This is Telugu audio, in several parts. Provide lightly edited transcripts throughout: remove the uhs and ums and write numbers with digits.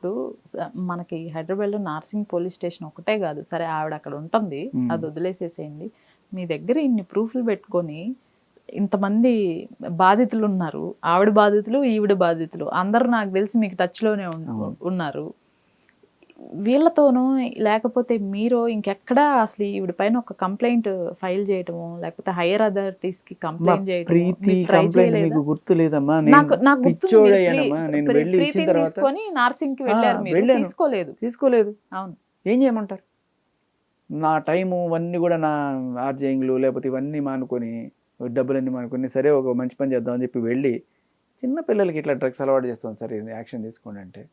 ఇప్పుడు మనకి హైదరాబాద్లో నార్సింగ్ పోలీస్ స్టేషన్ ఒకటే కాదు, సరే ఆవిడ అక్కడ ఉంటుంది, అది వదిలేసేసేయండి. మీ దగ్గర ఇన్ని ప్రూఫ్లు పెట్టుకొని ఇంతమంది బాధితులు ఉన్నారు, ఆవిడ బాధితులు ఈవిడ బాధితులు అందరూ నాకు తెలిసి మీకు టచ్లోనే ఉన్నారు. వీళ్ళతోనూ లేకపోతే మీరు ఇంకెక్కడా అసలు ఈవిడ పైన ఒక కంప్లైంట్ ఫైల్ చేయటము, లేకపోతే హైయర్ అథారిటీస్ కి కంప్లైంట్ చేయటము గుర్తు లేదమ్మా. నేను వెళ్ళి ఇచ్చిన తర్వాత తీసుకొని నార్సింగ్ కి వెళ్ళారు, మీరు తీసుకోలేదు. అవును, ఏం చేయమంటారు? నా టైము ఇవన్నీ కూడా నా ఆర్జయింగ్లు లేకపోతే ఇవన్నీ మానుకొని డబ్బులన్నీ మానుకొని సరే ఒక మంచి పని చేద్దామని చెప్పి వెళ్ళి చిన్న పిల్లలకి ఇట్లా డ్రగ్స్ అలవాటు చేస్తాం, సరే యాక్షన్ తీసుకోండి అంటే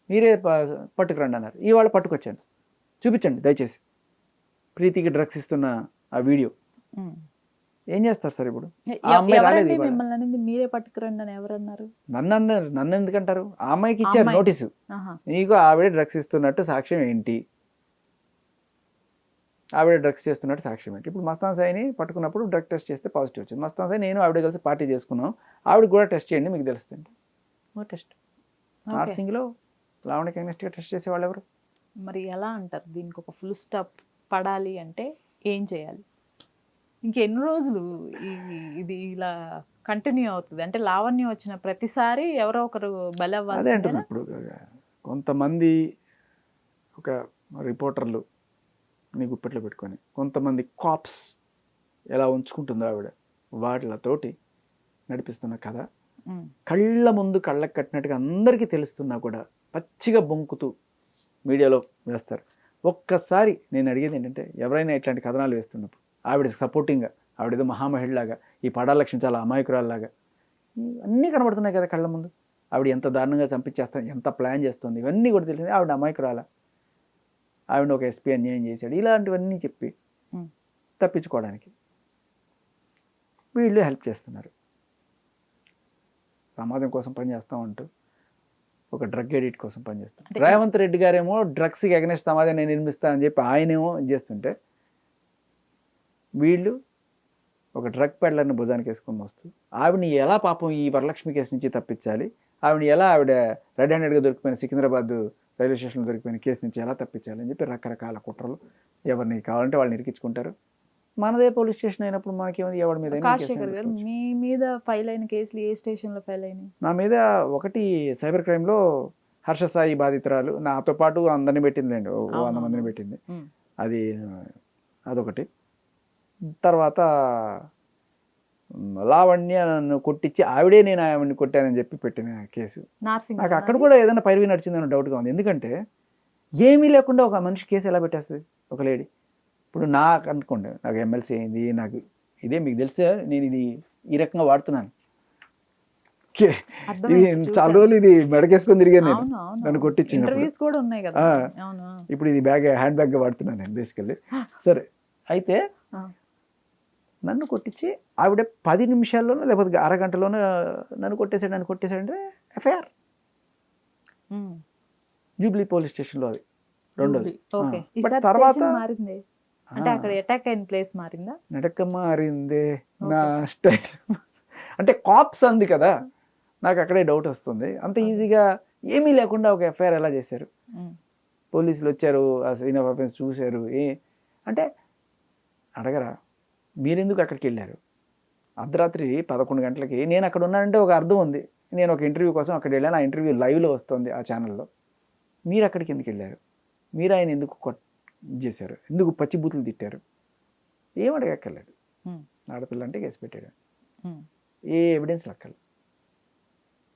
మీరే పట్టుకురండి అన్నారు. ఇవాళ పట్టుకొచ్చాను, చూపించండి దయచేసి ప్రీతికి డ్రగ్స్ ఇస్తున్న ఆ వీడియో. ఏం చేస్తారు సార్ ఇప్పుడు? ఆ అమ్మాయి రాలేదు, మీరే పట్టుకురండి అని ఎవరన్నారు? నన్ను ఎందుకంటారు? ఆ అమ్మాయికి ఇచ్చారు నోటీసు, నీకు ఆవిడ డ్రగ్స్ ఇస్తున్నట్టు సాక్ష్యం ఏంటి, ఆవిడ డ్రగ్స్ చేస్తున్నట్టు సాక్ష్యం ఏంటి. ఇప్పుడు మస్తాన్ సాయిని పట్టుకున్నప్పుడు డ్రగ్ టెస్ట్ చేస్తే పాజిటివ్ వచ్చింది. మస్తాన్ సాయి నేను ఆవిడ కలిసి పార్టీ చేసుకున్నాం, ఆవిడ కూడా టెస్ట్ చేయండి మీకు తెలుస్తుంది. టెస్ట్ నార్సింగ్లో లావణ్యకి అగ్నెస్ట్గా టెస్ట్ చేసేవాళ్ళు ఎవరు? మరి ఎలా అంటారు? దీనికి ఒక ఫుల్ స్టాప్ పడాలి అంటే ఏం చేయాలి? ఇంకెన్ని రోజులు ఇది ఇలా కంటిన్యూ అవుతుంది? అంటే లావణ్య వచ్చిన ప్రతిసారి ఎవరో ఒకరు బలవ్వాలి. అదే అంటున్నా. ఇప్పుడు కొంతమంది ఒక రిపోర్టర్లు నీ గుప్పెట్లో పెట్టుకొని, కొంతమంది కాప్స్ ఎలా ఉంచుకుంటుందో ఆవిడ, వాటితోటి నడిపిస్తున్న కథ కళ్ళ ముందు కళ్ళకు కట్టినట్టుగా అందరికీ తెలుస్తున్నా కూడా పచ్చిగా బొంకుతూ మీడియాలో వేస్తారు. ఒక్కసారి నేను అడిగేది ఏంటంటే, ఎవరైనా ఇట్లాంటి కథనాలు వేస్తున్నప్పుడు ఆవిడ సపోర్టింగ్గా, ఆవిడేదో మహామహిళలాగా, ఈ పడాలక్ష్మి చాలా అమాయకురాల్లాగా అన్నీ కనబడుతున్నాయి కదా కళ్ళ ముందు. ఆవిడ ఎంత దారుణంగా చంపించేస్తాను, ఎంత ప్లాన్ చేస్తుంది, ఇవన్నీ కూడా తెలిసింది. ఆవిడ అమాయకురాల, ఆవిడ ఒక ఎస్పీ అన్యాయం చేశాడు, ఇలాంటివన్నీ చెప్పి తప్పించుకోవడానికి వీళ్ళు హెల్ప్ చేస్తున్నారు. సమాజం కోసం పనిచేస్తామంటూ ఒక డ్రగ్ ఎడిట్ కోసం పనిచేస్తాం. రేవంత్ రెడ్డి గారేమో డ్రగ్స్కి అగెనెస్ట్ సమాజాన్ని నిర్మిస్తా అని చెప్పి ఆయనేమో చేస్తుంటే, వీళ్ళు ఒక డ్రగ్ పెడ్లర్ని భుజానికి వేసుకొని వస్తూ ఆవిడని ఎలా పాపం ఈ వరలక్ష్మి కేసు నుంచి తప్పించాలి, ఆవిడ రెడ్ హ్యాండెడ్గా దొరికిపోయిన సికింద్రాబాద్ రైల్వే స్టేషన్లో దొరికిపోయిన కేసు నుంచి ఎలా తప్పించాలి అని చెప్పి రకరకాల కుట్రలు, ఎవరిని కావాలంటే వాళ్ళని ఇరికించుకుంటారు. మనదే పోలీస్ స్టేషన్ అయినప్పుడు మనకేమైంది, ఎవరి మీద. మీ మీద ఫైల్ అయిన కేసులు ఏ స్టేషన్లో ఫైల్ అయినాయి? నా మీద ఒకటి సైబర్ క్రైమ్లో హర్షసాయి బాధితురాలు, నాతో పాటు అందరిని పెట్టిందిలేండి, 100 మందిని పెట్టింది, అదొకటి. తర్వాత లావణ్య నన్ను కొట్టించి ఆవిడే నేను ఆవిడని కొట్టానని చెప్పి పెట్టిన కేసు. నాకు అక్కడ కూడా ఏదైనా పైరువి నడిచిందని డౌట్గా ఉంది. ఎందుకంటే ఏమీ లేకుండా ఒక మనిషి కేసు ఎలా పెట్టేస్తుంది ఒక లేడీ? ఇప్పుడు నాకు అనుకోండి, నాకు ఎమ్మెల్సీ అయింది, నాకు ఇదే మీకు తెలిసే నేను ఇది ఈ రకంగా వాడుతున్నాను, ఇది చాలా రోజులు ఇది మెడకేసుకొని తిరిగాను నేను, నన్ను కొట్టించినప్పుడు. ఇప్పుడు ఇది హ్యాండ్ బ్యాగ్గా వాడుతున్నాను నేను బేసికల్లీ. సరే, అయితే నన్ను కొట్టించి ఆవిడ 10 నిమిషాల్లోనో లేకపోతే అరగంటలోనో నన్ను కొట్టేశాడంటే ఎఫ్ఐఆర్ జూబ్లీ పోలీస్ స్టేషన్లో, అది రెండోది. తర్వాత నడక మారిందే నా స్టైల్ అంటే కాప్స్ అంది కదా, నాకు అక్కడే డౌట్ వస్తుంది. అంత ఈజీగా ఏమీ లేకుండా ఒక ఎఫ్ఐఆర్ ఎలా చేశారు? పోలీసులు వచ్చారు, ఆ సీన్ ఆఫ్ అఫెన్స్ చూశారు, అంటే అడగరా మీరెందుకు అక్కడికి వెళ్ళారు? అర్ధరాత్రి 11 గంటలకి నేను అక్కడ ఉన్నానంటే ఒక అర్థం ఉంది. నేను ఒక ఇంటర్వ్యూ కోసం అక్కడ వెళ్ళాను, ఆ ఇంటర్వ్యూ లైవ్లో వస్తుంది ఆ ఛానల్లో. మీరు అక్కడికి ఎందుకు వెళ్ళారు? మీరు ఆయన ఎందుకు చేశారు? ఎందుకు పచ్చిబూతులు తిట్టారు? ఏం అడగక్కర్లేదు. ఆడపిల్ల అంటే కేసు పెట్టాడు, ఏ ఎవిడెన్స్ లక్కర్లేదు.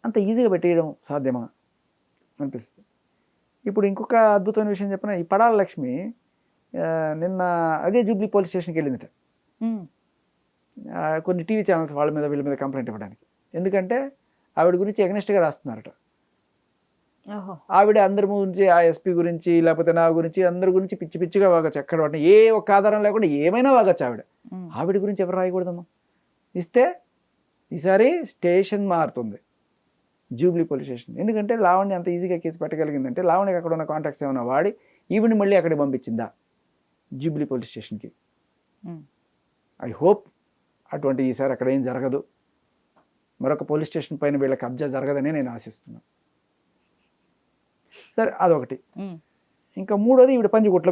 అంత ఈజీగా పెట్టేయడం సాధ్యమా అనిపిస్తుంది. ఇప్పుడు ఇంకొక అద్భుతమైన విషయం చెప్పిన, ఈ పడాల లక్ష్మి నిన్న అదే జూబ్లీ పోలీస్ స్టేషన్కి వెళ్ళిందట, కొన్ని టీవీ ఛానల్స్ వాళ్ళ మీద వీళ్ళ మీద కంప్లైంట్ ఇవ్వడానికి. ఎందుకంటే ఆవిడ గురించి ఎగనెస్ట్గా రాస్తున్నారట. ఆవిడ అందరి గురించి, ఆ ఎస్పీ గురించి లేకపోతే నా గురించి, అందరి గురించి పిచ్చి పిచ్చిగా వాగచ్చు. ఎక్కడ వాడిని ఏ ఒక్క ఆధారం లేకుండా ఏమైనా వాగచ్చు. ఆవిడ గురించి ఎవరు రాయకూడదమ్మా. ఇస్తే ఈసారి స్టేషన్ మారుతుంది, జూబ్లీ పోలీస్ స్టేషన్. ఎందుకంటే లావణ్య అంత ఈజీగా కేసు పెట్టగలిగిందంటే లావణ్యకి అక్కడ ఉన్న కాంటాక్ట్స్ ఏమైనా వాడి ఈవిని మళ్ళీ అక్కడికి పంపించిందా జూబ్లీ పోలీస్ స్టేషన్కి? ఐ హోప్ అటువంటి ఈసారి అక్కడ ఏం జరగదు, మరొక పోలీస్ స్టేషన్ పైన వీళ్ళ కబ్జా జరగదని నేను ఆశిస్తున్నాను. సరే అదొకటి. ఉమ్. ఇంకా మూడోది ఈవిడ పంజగుట్టలో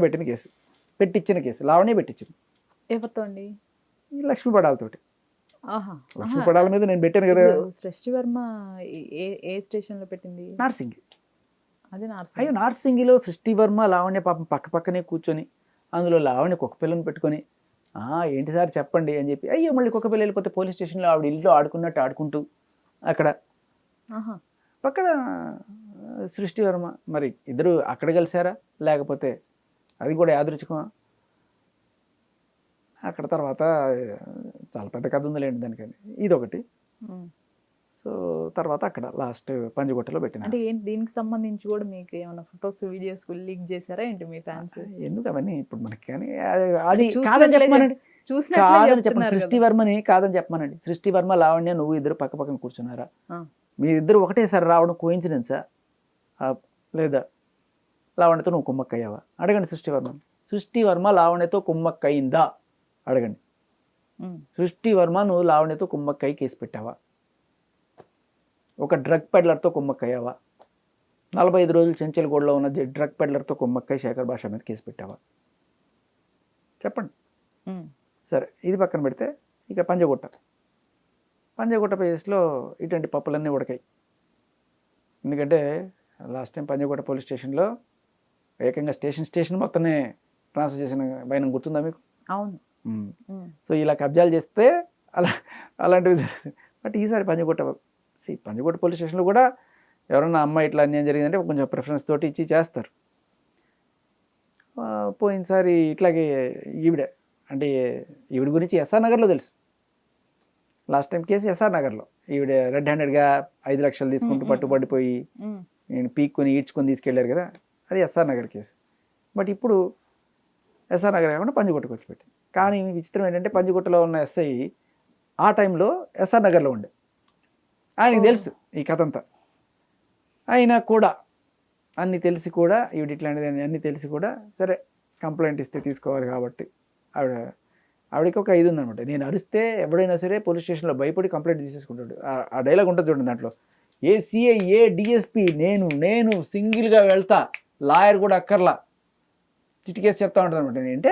పెట్టించిన కేసు లావణ్య పెట్టించింది ఎవరితో అండి? ఈ లక్ష్మీ పడాలతోటి. ఆహా. లక్ష్మీ పడాల మీద నేను పెట్టాను కదా ఇప్పుడు సృష్టి వర్మ ఏ స్టేషన్ లో పెట్టింది? నార్సింగి. అది నార్సింగ్. అయ్యో నార్సింగిలో సృష్టి వర్మ లావణ్య పాపం పక్క పక్కనే కూర్చొని అందులో లావణ్య కుక్క పిల్లని పెట్టుకొని ఏంటి సార్ చెప్పండి అని చెప్పి అయ్యో మళ్ళీ కుక్క పిల్ల వెళ్ళిపోతే పోలీస్ స్టేషన్లో ఆవిడ ఇంట్లో ఆడుకున్నట్టు ఆడుకుంటూ అక్కడ ఆహా. పక్కన సృష్టి వర్మ. మరి ఇద్దరు అక్కడ కలిసారా లేకపోతే అది కూడా యాదృచ్ఛికమా? అక్కడ తర్వాత చాలా పెద్ద కథ ఉందిలేండి దానికని ఇదొకటి. ఉమ్. సో తర్వాత అక్కడ లాస్ట్ పంజగుట్టలో పెట్టిన. అంటే ఏంటి దీనికి సంబంధించి కూడా మీకు ఏమైనా ఫొటోస్ వీడియోస్ లీక్ చేశారా ఏంటి మీ ఫ్యాన్స్? ఎందుకు అవన్నీ ఇప్పుడు మనకి కానీ అది కాదని చెప్పమనండి. కాదని చెప్పండి. సృష్టి వర్మని కాదని చెప్పమనండి. సృష్టి వర్మ లావణ్య నువ్వు ఇద్దరు పక్క పక్కన కూర్చున్నారా? మీరిద్దరు ఒకటేసారి రావడం కోయిన్సిడెన్సా లేదా లావణ్యతో నువ్వు కుమ్మక్కయ్యావా? అడగండి సృష్టి వర్మ. సృష్టి వర్మ లావణ్యతో కుమ్మక్కయిందా అడగండి. సృష్టి వర్మ నువ్వు లావణ్యతో కుమ్మక్కయ్యి కేసు పెట్టావా? ఒక డ్రగ్ పెడ్లర్తో కుమ్మక్కయ్యావా? 45 రోజులు చెంచల్గూడలో ఉన్న డ్రగ్ పెడ్లర్తో కుమ్మక్కయ్య శేఖర్ భాష మీద కేసు పెట్టావా? చెప్పండి. సరే ఇది పక్కన పెడితే ఇక పంజగుట్ట ప్లేస్లో ఇటువంటి పప్పులన్నీ ఉడకాయి. ఎందుకంటే లాస్ట్ టైం పంజగుట్ట పోలీస్ స్టేషన్లో ఏకంగా స్టేషన్ మొత్తమే ట్రాన్స్ఫర్ చేసిన భయం గుర్తుందా మీకు? అవును. సో ఇలా కబ్జాలు చేస్తే అలాంటివి జరుగుతుంది. బట్ ఈసారి పంజగుట్ట పోలీస్ స్టేషన్లో కూడా ఎవరన్నా అమ్మాయి ఇట్లా అన్యాయం జరిగిందంటే కొంచెం ప్రిఫరెన్స్ తోటి ఇచ్చి చేస్తారు. పోయినసారి ఇట్లాగే ఈవిడ గురించి ఎస్ఆర్ నగర్లో తెలుసు. లాస్ట్ టైం కేసు ఎస్ఆర్ నగర్లో ఈవిడ రెడ్ హ్యాండెడ్గా 5 లక్షలు తీసుకుంటూ పట్టుబడిపోయి నేను పీక్కొని ఈడ్చుకొని తీసుకెళ్లారు కదా, అది ఎస్ఆర్ నగర్ కేసు. బట్ ఇప్పుడు ఎస్ఆర్ నగర్ కాకుండా పంజగుట్టకు వచ్చి పెట్టింది. కానీ విచిత్రం ఏంటంటే పంజగుట్టలో ఉన్న ఎస్ఐ ఆ టైంలో ఎస్ఆర్ నగర్లో ఉండే. ఆయనకి తెలుసు ఈ కథ అంతా. అయినా కూడా అన్నీ తెలిసి కూడా ఈవిడ ఇట్లాంటిది అన్నీ తెలిసి కూడా సరే కంప్లైంట్ ఇస్తే తీసుకోవాలి కాబట్టి ఆవిడకి ఒక ఇది ఉందనమాట. నేను అరిస్తే ఎవడైనా సరే పోలీస్ స్టేషన్లో భయపడి కంప్లైంట్ తీసేసుకుంటాడు. ఆ డైలాగ్ ఉంటుంది చూడండి దాంట్లో. ఏ సిఐ ఏ డిఎస్పి నేను సింగిల్గా వెళ్తా, లాయర్ కూడా అక్కర్లా, చిటికేసి చెప్తా ఉంటుంది అనమాట. నేనంటే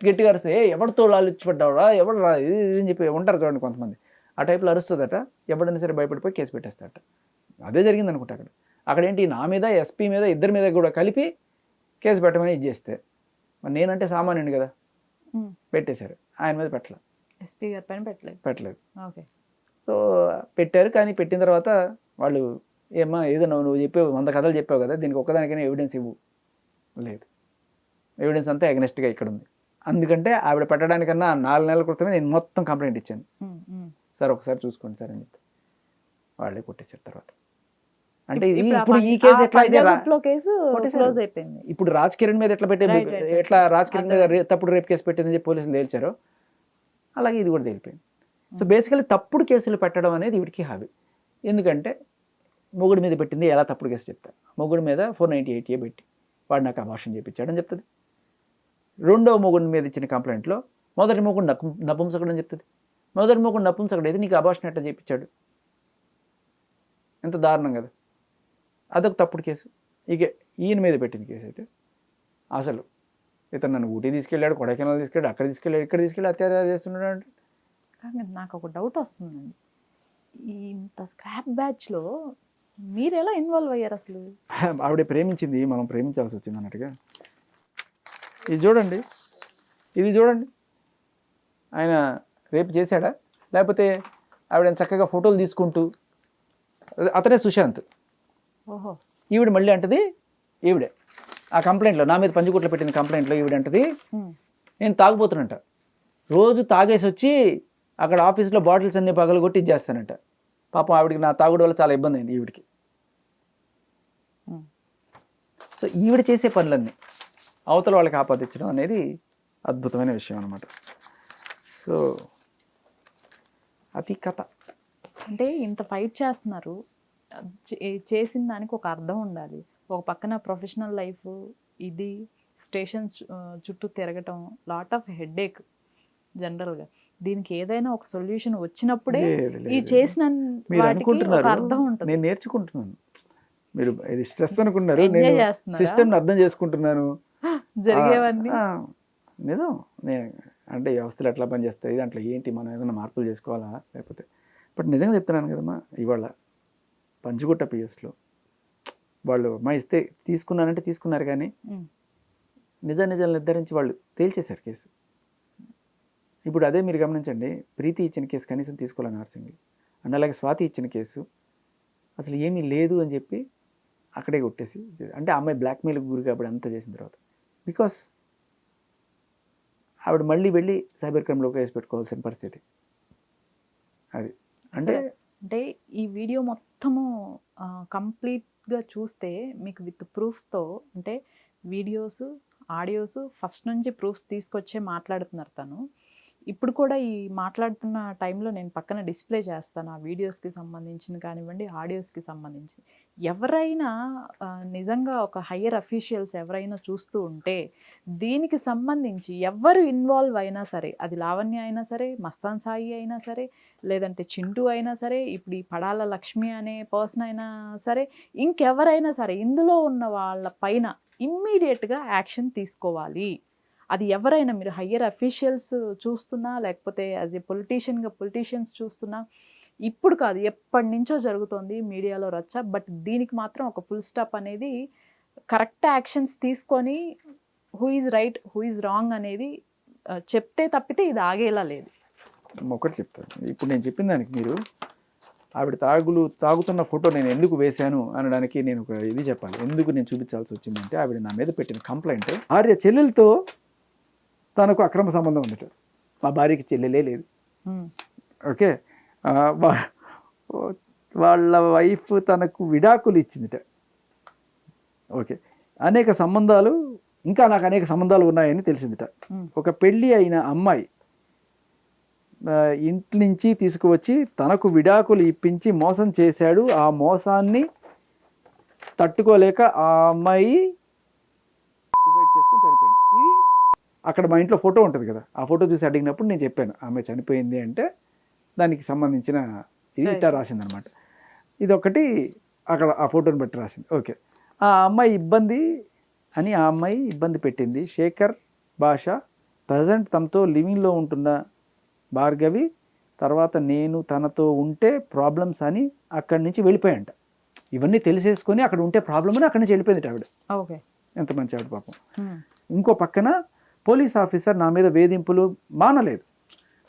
గట్టిగా అరిస్తే ఎవరితో లాలిచ్చిపడ్డావురా ఎవడు రా ఇది అని చెప్పి ఉంటారు చూడండి కొంతమంది. ఆ టైప్లో అరుస్తుందట. ఎవడైనా సరే భయపడిపోయి కేసు పెట్టేస్తాడట. అదే జరిగింది అనుకుంటా అక్కడ ఏంటి నా మీద ఎస్పీ మీద ఇద్దరి మీద కూడా కలిపి కేసు పెట్టమని ఇది చేస్తే మరి నేనంటే సామాన్యుని కదా, పెట్టేశారు. ఆయన మీద ఎస్పీ గారి పైన పెట్టలేదు. ఓకే. సో పెట్టారు. కానీ పెట్టిన తర్వాత వాళ్ళు ఏమ్మా ఏదన్నా నువ్వు చెప్పావు 100 కథలు చెప్పావు కదా, దీనికి ఒక్కదానికైనా ఎవిడెన్స్ ఇవ్వు. లేదు, ఎవిడెన్స్ అంతా ఎగనెస్ట్గా ఇక్కడ ఉంది. అందుకంటే ఆవిడ పెట్టడానికన్నా 4 నెలల క్రితమే నేను మొత్తం కంప్లైంట్ ఇచ్చాను. సార్ ఒకసారి చూసుకోండి సార్ అని చెప్పి వాళ్ళే కొట్టేశారు. తర్వాత అంటే ఇప్పుడు ఈ కేసు ఎట్లా అయితే ఇప్పుడు రాజ్ కిరణ్ మీద ఎట్లా రాజ్ కిరణ్ మీద తప్పుడు రేప్ కేసు పెట్టిందని చెప్పి పోలీసులు తేల్చారో అలాగే ఇది కూడా తేలిపోయింది. సో బేసికలీ తప్పుడు కేసులు పెట్టడం అనేది వీడికి హాబీ. ఎందుకంటే మొగుడు మీద పెట్టింది ఎలా తప్పుడు కేసు చెప్తా, మొగుడు మీద 498A పెట్టి వాడు నాకు అబార్షన్ చేయించాడని చెప్తుంది. రెండో మొగుడు మీద ఇచ్చిన కంప్లైంట్లో మొదటి మొగుడు నపుంసకుడు అని చెప్తుంది. మొదటి మొగుడు నపుంసకుడు అయితే నీకు అబార్షన్ ఎట్లా చేయించాడు? ఎంత దారుణం కదా. అదొక తప్పుడు కేసు. ఇక ఈయన మీద పెట్టిన కేసు అయితే అసలు ఇతను నన్ను ఊటీ తీసుకెళ్ళాడు, కొడైకెనాల్ తీసుకెళ్ళాడు, అక్కడ తీసుకెళ్ళాడు, ఇక్కడ తీసుకెళ్ళి అత్యాచారం చేస్తున్నాడు అంటే. కానీ నాకు ఒక డౌట్ వస్తుందండి, ఇంత స్క్రాప్ బ్యాచ్లో మీరు ఎలా ఇన్వాల్వ్ అయ్యారు అసలు? ఆవిడ ప్రేమించింది, మనం ప్రేమించాల్సి వచ్చింది అన్నట్టుగా. ఇది చూడండి, ఇది చూడండి, ఆయన రేపు చేశాడా లేకపోతే ఆవిడ చక్కగా ఫోటోలు తీసుకుంటూ, అతనే సుశాంత్. ఓహో. ఈవిడ మళ్ళీ అంటది, ఈవిడే ఆ కంప్లైంట్లో నా మీద పంజగుట్టలో పెట్టిన కంప్లైంట్లో ఈవిడ అంటది నేను తాగుపోతున్నట్ట, రోజు తాగేసి వచ్చి అక్కడ ఆఫీస్లో బాటిల్స్ అన్ని పగలగొట్టి ఇచ్చేస్తానంట. పాపం ఆవిడకి నా తాగుడు వల్ల చాలా ఇబ్బంది అయింది ఈవిడికి. సో ఈవిడ చేసే పనులన్నీ అవతల వాళ్ళకి ఆపాదించడం అనేది అద్భుతమైన విషయం అన్నమాట. సో అది కథ. అంటే ఇంత ఫైట్ చేస్తున్నారు, చేసిన దానికి ఒక అర్థం ఉండాలి. ఒక పక్కన ప్రొఫెషనల్ లైఫ్, ఇది స్టేషన్స్ చుట్టూ తిరగటం, లాట్ ఆఫ్ హెడేక్ జనరల్గా. దీనికి ఏదైనా ఒక సొల్యూషన్ వచ్చినప్పుడే ఈ చేసిన మీరు అనుకుంటున్నారు అర్థం ఉంటుంది. నేను నేర్చుకుంటున్నాను. మీరు ఇది స్ట్రెస్ అనుకున్నారు, Enjoy నేను చేస్తున్నారా? సిస్టమ్ని అర్థం చేసుకుంటున్నాను. జరిగేవన్నీ నిజం. అంటే వ్యవస్థలు ఎట్లా పనిచేస్తాయి, దాంట్లో ఏంటి, మనం ఏదైనా మార్పులు చేసుకోవాలా లేకపోతే, బట్ నిజంగా చెప్తున్నాను కదమ్మా, ఇవాళ పంచుగుట్ట పిఎస్లో వాళ్ళు ఇస్తే తీసుకున్నారంటే తీసుకున్నారు, కానీ నిజాలు నిర్ధారించి వాళ్ళు తేల్చేశారు కేసు. ఇప్పుడు అదే మీరు గమనించండి, ప్రీతి ఇచ్చిన కేసు కనీసం తీసుకోవాలి నర్సింగ్, అండ్ అలాగే స్వాతి ఇచ్చిన కేసు అసలు ఏమీ లేదు అని చెప్పి అక్కడే కొట్టేసి, అంటే ఆ అమ్మాయి బ్లాక్మెయిల్కి గురి కాబట్టి అంతా చేసిన తర్వాత, బికాస్ ఆవిడ మళ్ళీ వెళ్ళి సైబర్ క్రైమ్లో కేసు పెట్టుకోవాల్సిన పరిస్థితి అది. అంటే ఈ వీడియో మొత్తము కంప్లీట్గా చూస్తే మీకు విత్ ప్రూఫ్స్తో, అంటే వీడియోస్, ఆడియోస్, ఫస్ట్ నుంచి ప్రూఫ్స్ తీసుకొచ్చే మాట్లాడుతున్నారు తను. ఇప్పుడు కూడా ఈ మాట్లాడుతున్న టైంలో నేను పక్కన డిస్ప్లే చేస్తాను ఆ వీడియోస్కి సంబంధించిన కానివ్వండి, ఆడియోస్కి సంబంధించి. ఎవరైనా నిజంగా ఒక హయ్యర్ అఫీషియల్స్ ఎవరైనా చూస్తూ ఉంటే దీనికి సంబంధించి ఎవరు ఇన్వాల్వ్ అయినా సరే, అది లావణ్య అయినా సరే, మస్తాన్ సాయి అయినా సరే, లేదంటే చింటూ అయినా సరే, ఇప్పుడు ఈ పడాల లక్ష్మి అనే పర్సన్ అయినా సరే, ఇంకెవరైనా సరే, ఇందులో ఉన్న వాళ్ళ పైన ఇమ్మీడియట్గా యాక్షన్ తీసుకోవాలి. అది ఎవరైనా, మీరు హయ్యర్ అఫీషియల్స్ చూస్తున్నా, లేకపోతే యాజ్ ఏ పొలిటీషియన్స్ చూస్తున్నా, ఇప్పుడు కాదు ఎప్పటి నుంచో జరుగుతోంది మీడియాలో రచ్చ. బట్ దీనికి మాత్రం ఒక ఫుల్ స్టాప్ అనేది, కరెక్ట్ యాక్షన్స్ తీసుకొని who is right, who is wrong అనేది చెప్తే తప్పితే ఇది ఆగేలా లేదు. ఒకటి చెప్తాను, ఇప్పుడు నేను చెప్పిన దానికి మీరు ఆవిడ తాగుతున్న ఫోటో నేను ఎందుకు వేశాను అనడానికి నేను ఒక ఇది చెప్పాలి. ఎందుకు నేను చూపించాల్సి వచ్చిందంటే, ఆవిడ నా మీద పెట్టిన కంప్లైంట్, ఆర్య చెల్లెలతో తనకు అక్రమ సంబంధం ఉండట, మా భార్యకి చెల్లెలే లేదు. ఓకే, వాళ్ళ వైఫ్ తనకు విడాకులు ఇచ్చిందిట. ఓకే, అనేక సంబంధాలు, ఇంకా నాకు అనేక సంబంధాలు ఉన్నాయని తెలిసిందిట. ఒక పెళ్ళి అయిన అమ్మాయి ఇంటి నుంచి తీసుకువచ్చి తనకు విడాకులు ఇప్పించి మోసం చేశాడు. ఆ మోసాన్ని తట్టుకోలేక ఆ అమ్మాయి సూసైడ్ చేసుకొని చనిపోయింది. ఇది అక్కడ మా ఇంట్లో ఫోటో ఉంటుంది కదా, ఆ ఫోటో చూసి అడిగినప్పుడు నేను చెప్పాను ఆమె చనిపోయింది అంటే దానికి సంబంధించిన ఇది ఇట్లా రాసిందనమాట. ఇది ఒకటి అక్కడ ఆ ఫోటోని బట్టి రాసింది. ఓకే, ఆ అమ్మాయి ఇబ్బంది పెట్టింది. శేఖర్ భాష ప్రజెంట్ తనతో లివింగ్లో ఉంటున్న భార్గవి, తర్వాత నేను తనతో ఉంటే ప్రాబ్లమ్స్ అని అక్కడి నుంచి వెళ్ళిపోయాంట. ఇవన్నీ తెలిసేసుకొని అక్కడ ఉంటే ప్రాబ్లమ్ అని అక్కడి నుంచి వెళ్ళిపోయింది ఆవిడ. ఓకే, ఎంత మంచి ఆవిడ పాపం. ఇంకో పక్కన పోలీస్ ఆఫీసర్ నా మీద వేధింపులు మానలేదు.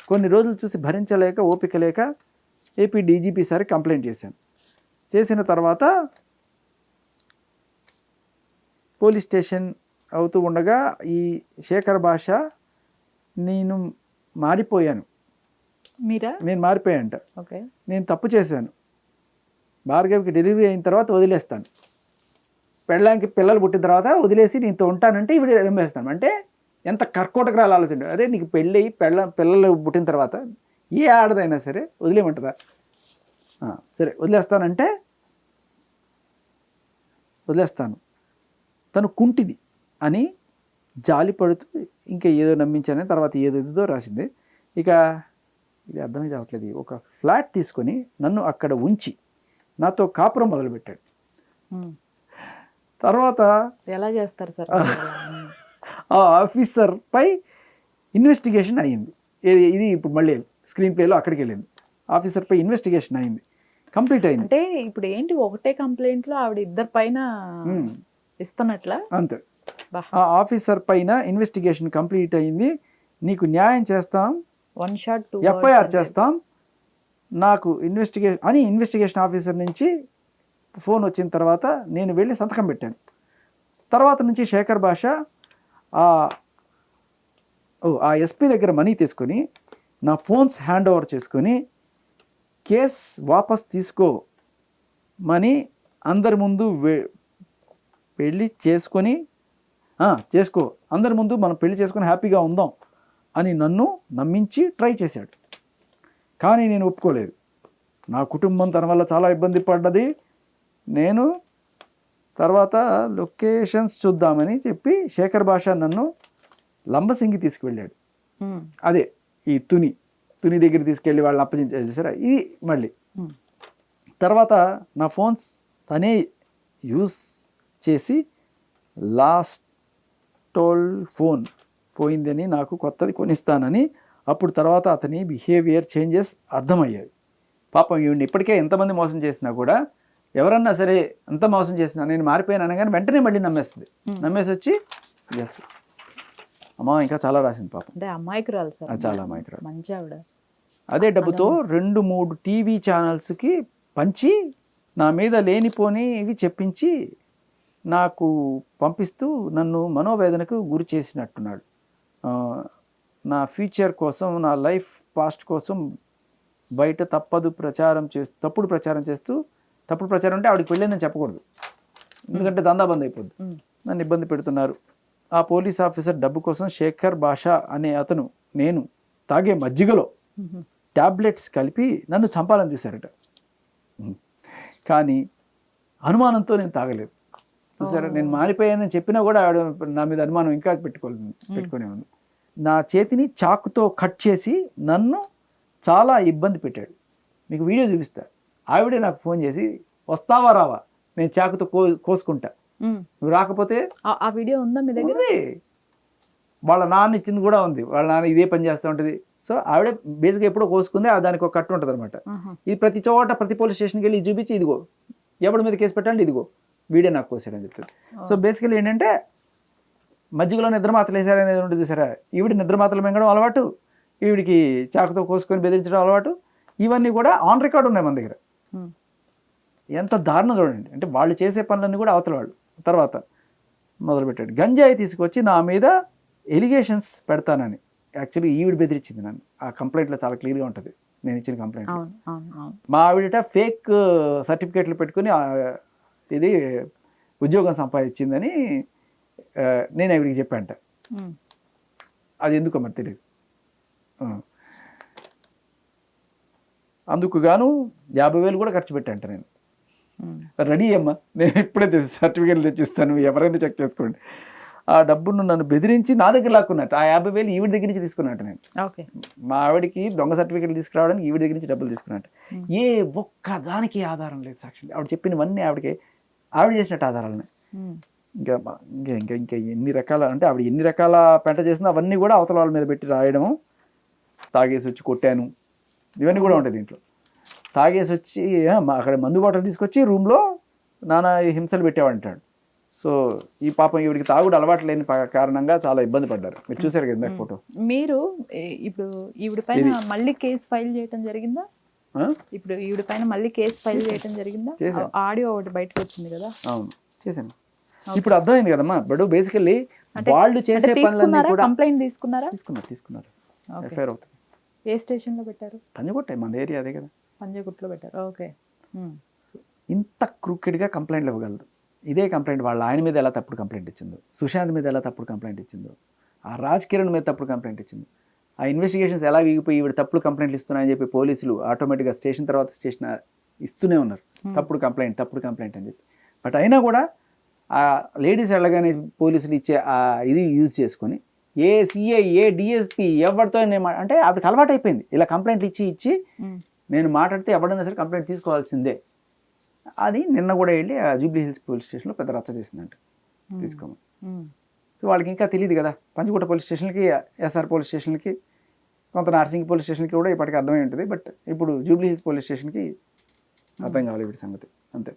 కొన్ని రోజులు చూసి భరించలేక, ఓపిక లేక ఏపీ డీజీపీ సార్కి కంప్లైంట్ చేశాను. చేసిన తర్వాత పోలీస్ స్టేషన్ అవుతూ ఉండగా ఈ శేఖర్ భాష నేను మారిపోయాను, నేను మారిపోయానంట. ఓకే, నేను తప్పు చేశాను, భార్గవికి డెలివరీ అయిన తర్వాత వదిలేస్తాను, పెళ్ళానికి పిల్లలు పుట్టిన తర్వాత వదిలేసి నీతో ఉంటానంటే ఇవి నమ్మేస్తాను. అంటే ఎంత కర్కోటకరాలు ఆలోచన. అదే నీకు పెళ్ళి పిల్లలు పుట్టిన తర్వాత ఏ ఆడదైనా సరే వదిలేయమంటుందా? సరే వదిలేస్తానంటే వదిలేస్తాను, తను కుంటిది అని జాలి పడుతూ ఇంకా ఏదో నమ్మించానని తర్వాత ఏదో రాసింది. ఇక ఇది అర్థమే కావట్లేదు. ఒక ఫ్లాట్ తీసుకొని నన్ను అక్కడ ఉంచి నాతో కాపురం మొదలుపెట్టాడు. తర్వాత ఎలా చేస్తారు సార్? ఆ ఆఫీసర్పై ఇన్వెస్టిగేషన్ అయ్యింది. ఇది ఇప్పుడు మళ్ళీ స్క్రీన్ ప్లేలో అక్కడికి వెళ్ళింది. ఆఫీసర్పై ఇన్వెస్టిగేషన్ అయింది, కంప్లీట్ అయింది. అంటే ఇప్పుడు ఏంటి, ఒకటే కంప్లైంట్లో ఆవిడ ఇద్దరు పైన ఇస్తున్నట్లా? అంతే. ఆ ఆఫీసర్ పైన ఇన్వెస్టిగేషన్ కంప్లీట్ అయింది. నీకు న్యాయం చేస్తాం, ఎఫ్ఐఆర్ చేస్తాం, నాకు ఇన్వెస్టిగేషన్ ఆఫీసర్ నుంచి ఫోన్ వచ్చిన తర్వాత నేను వెళ్ళి సంతకం పెట్టాను. తర్వాత నుంచి శేఖర్ భాష ఆ ఎస్పీ దగ్గర మనీ తీసుకొని నా ఫోన్స్ హ్యాండ్ ఓవర్ చేసుకొని కేస్ వాపస్ తీసుకోమని అందరి ముందు పెళ్ళి చేసుకో అందరి ముందు మనం పెళ్లి చేసుకొని హ్యాపీగా ఉందాం అని నన్ను నమ్మించి ట్రై చేశాడు. కానీ నేను ఒప్పుకోలేదు. నా కుటుంబం తన వల్ల చాలా ఇబ్బంది పడ్డది. నేను తర్వాత లొకేషన్స్ చూద్దామని చెప్పి శేఖర్ భాష నన్ను లంబసింగి తీసుకువెళ్ళాడు. అదే ఈ తుని దగ్గర తీసుకెళ్ళి వాళ్ళని అప్పచేసారా ఇది మళ్ళీ. తర్వాత నా ఫోన్స్ తనే యూస్ చేసి లాస్ట్ టోల్ ఫోన్ పోయిందని నాకు కొత్తది కొనిస్తానని అప్పుడు తర్వాత అతని బిహేవియర్ చేంజెస్ అర్థమయ్యాయి. పాపం ఈవిని ఇప్పటికే ఎంతమంది మోసం చేసినా కూడా ఎవరన్నా సరే ఎంత మోసం చేసినా నేను మారిపోయాను అనగానే వెంటనే మళ్ళీ నమ్మేస్తుంది. నమ్మేసి వచ్చి ఎస్ అమ్మా ఇంకా చాలా రాసింది పాపం. అంటే అమాయకురాలు సార్, చాలా అమాయకురాలు. మంచి ఆవిడ. అదే డబ్బుతో 2-3 టీవీ ఛానల్స్కి పంచి నా మీద లేనిపోనివి చెప్పించి నాకు పంపిస్తూ నన్ను మనోవేదనకు గురి చేసినట్టున్నాడు. నా ఫ్యూచర్ కోసం, నా లైఫ్ పాస్ట్ కోసం బయట తప్పుడు ప్రచారం చేస్తూ తప్పుడు ప్రచారం అంటే ఆవిడకి పెళ్ళి నేను చెప్పకూడదు, ఎందుకంటే దందా బంద్ అయిపోద్ది. నన్ను ఇబ్బంది పెడుతున్నారు. ఆ పోలీస్ ఆఫీసర్ డబ్బు కోసం శేఖర్ భాషా అనే అతను నేను తాగే మజ్జిగలో ట్యాబ్లెట్స్ కలిపి నన్ను చంపాలని చూశారట. కానీ అనుమానంతో నేను తాగలేదు. చూసారా, నేను మారిపోయానని చెప్పినా కూడా ఆవిడ నా మీద అనుమానం ఇంకా పెట్టుకునే ఉంది. నా చేతిని చాకుతో కట్ చేసి నన్ను చాలా ఇబ్బంది పెట్టాడు. మీకు వీడియో చూపిస్తా. ఆవిడే నాకు ఫోన్ చేసి వస్తావా రావా, నేను చాకుతో కోసుకుంటా, నువ్వు రాకపోతే. ఆ వీడియో ఉందా మీ దగ్గర? ఉంది. వాళ్ళ నాన్న ఇచ్చింది కూడా ఉంది. వాళ్ళ నాన్న ఇదే పని చేస్తూ ఉంటుంది. సో ఆవిడ బేసిక్గా ఎప్పుడో కోసుకుంది, దానికి ఒక కట్టు ఉంటుంది అనమాట. ఇది ప్రతి చోట ప్రతి పోలీస్ స్టేషన్కి వెళ్ళి చూపించి ఇదిగో ఎవరి మీద కేసు పెట్టండి, ఇదిగో వీడే నాకు కోసాడని చెప్తుంది. సో బేసికలీ ఏంటంటే మజ్జిగలో నిద్రమాతలు వేసారనేది ఉంటుంది చూసారా, ఈవిడ నిద్రమాతలు మింగడం అలవాటు, ఈవిడికి చాకుతో కోసుకొని బెదిరించడం అలవాటు, ఇవన్నీ కూడా ఆన్ రికార్డ్ ఉన్నాయి మన దగ్గర. ఎంత దారుణం చూడండి. అంటే వాళ్ళు చేసే పనులన్నీ కూడా అవతల వాళ్ళు తర్వాత మొదలుపెట్టాడు. గంజాయి తీసుకొచ్చి నా మీద ఎలిగేషన్స్ పెడతానని యాక్చువల్లీ ఈవిడ బెదిరించింది నన్ను. ఆ కంప్లైంట్లో చాలా క్లియర్గా ఉంటుంది నేను ఇచ్చిన కంప్లైంట్. మా ఆవిడ ఫేక్ సర్టిఫికేట్లు పెట్టుకుని ఇది ఉద్యోగం సంపాదించిందని నేను ఆవిడికి చెప్పాంట. అది ఎందుకో మరి తెలియదు. అందుకు గాను 50,000 కూడా ఖర్చు పెట్టాంట నేను. రెడీ అమ్మా, నేను ఇప్పుడే సర్టిఫికేట్లు తెచ్చిస్తాను, ఎవరైనా చెక్ చేసుకోండి. ఆ డబ్బును నన్ను బెదిరించి నా దగ్గర లాక్కున్నట్టు. ఆ 50,000 ఈవిడ దగ్గర నుంచి తీసుకున్నట్టు నేను. మా ఆవిడకి దొంగ సర్టిఫికేట్లు తీసుకురావడానికి ఈవిడ దగ్గర నుంచి డబ్బులు తీసుకున్నట్టు. ఏ ఒక్క దానికి ఆధారం లేదు సాక్షి. ఆవిడ చెప్పినవన్నీ ఆవిడ చేసినట్టు ఆధారాలనే. ఇంకా ఇంకా ఇంకా ఎన్ని రకాల అంటే ఆవిడ ఎన్ని రకాల పెంట చేసినా అవన్నీ కూడా అవతల వాళ్ళ మీద పెట్టి రాయడము. తాగేసి వచ్చి కొట్టాను, ఇవన్నీ కూడా ఉంటాయి దీంట్లో. తాగేసి వచ్చి అక్కడ మందు బాటలు తీసుకొచ్చి రూమ్లో నానా హింసలు పెట్టేవాడంటాడు. సో ఈ పాపం ఈవిడికి తాగుడు అలవాటు లేని కారణంగా చాలా ఇబ్బంది పడ్డారు. మీరు చూసారు కదా ఫోటో. మీరు ఇప్పుడు ఈవిడ పైన మళ్ళీ కేసు ఫైల్ చేయడం జరిగిందా? ఇప్పుడు ఈవిడ పైన మళ్ళీ కేసు ఫైల్ చేయడం జరిగిందా? ఆడియో ఒకటి బయటకు వచ్చింది కదా. అవును, చేశాను. ఇప్పుడు అర్థమైంది కదమ్మా. ఇప్పుడు బేసికల్లీ వాళ్ళు చేసే పనులన్నీ కూడా కంప్లైంట్ తీసుకున్నారు. ఎఫ్ఐఆర్ అవుతుంది. ఏ స్టేషన్ లో పెట్టారు? పంజగుట్ట, మన ఏరియా అదే కదా, పంజగుట్టలో పెట్టారు. ఓకే. సో ఇంత క్రూకెడ్గా కంప్లైంట్లు ఇవ్వగలదు. ఇదే కంప్లైంట్ వాళ్ళ ఆయన మీద ఎలా తప్పుడు కంప్లైంట్ ఇచ్చిందో, సుశాంత్ మీద ఎలా తప్పుడు కంప్లైంట్ ఇచ్చిందో, ఆ రాజ్ కిరణ్ మీద తప్పుడు కంప్లైంట్ ఇచ్చిందో, ఆ ఇన్వెస్టిగేషన్స్ ఎలా వీగిపోయి ఈవిడ తప్పుడు కంప్లైంట్లు ఇస్తున్నాయని చెప్పి పోలీసులు ఆటోమేటిక్గా స్టేషన్ తర్వాత స్టేషన్ ఇస్తూనే ఉన్నారు. తప్పుడు కంప్లైంట్ అని చెప్పి. బట్ అయినా కూడా ఆ లేడీస్ వెళ్ళగానే పోలీసులు ఇచ్చే ఆ ఇది యూజ్ చేసుకొని ఏ సిఐ ఏ డిఎస్పీ ఎవరితో అంటే ఆవిడకి అలవాటు అయిపోయింది ఇలా కంప్లైంట్లు ఇచ్చి నేను మాట్లాడితే ఎవడైనా సరే కంప్లైంట్ తీసుకోవాల్సిందే. అది నిన్న కూడా వెళ్ళి జూబ్లీ హిల్స్ పోలీస్ స్టేషన్లో పెద్ద రచ్చ చేసిందంట తీసుకోమని. సో వాళ్ళకి ఇంకా తెలియదు కదా, పంచగుట్ట పోలీస్ స్టేషన్కి, ఎస్ఆర్ పోలీస్ స్టేషన్కి, కొంత నార్సింగ్ పోలీస్ స్టేషన్కి కూడా ఇప్పటికీ అర్థమై ఉంటుంది. బట్ ఇప్పుడు జూబ్లీ హిల్స్ పోలీస్ స్టేషన్కి అర్థం కావాలి వీటి సంగతి అంతే.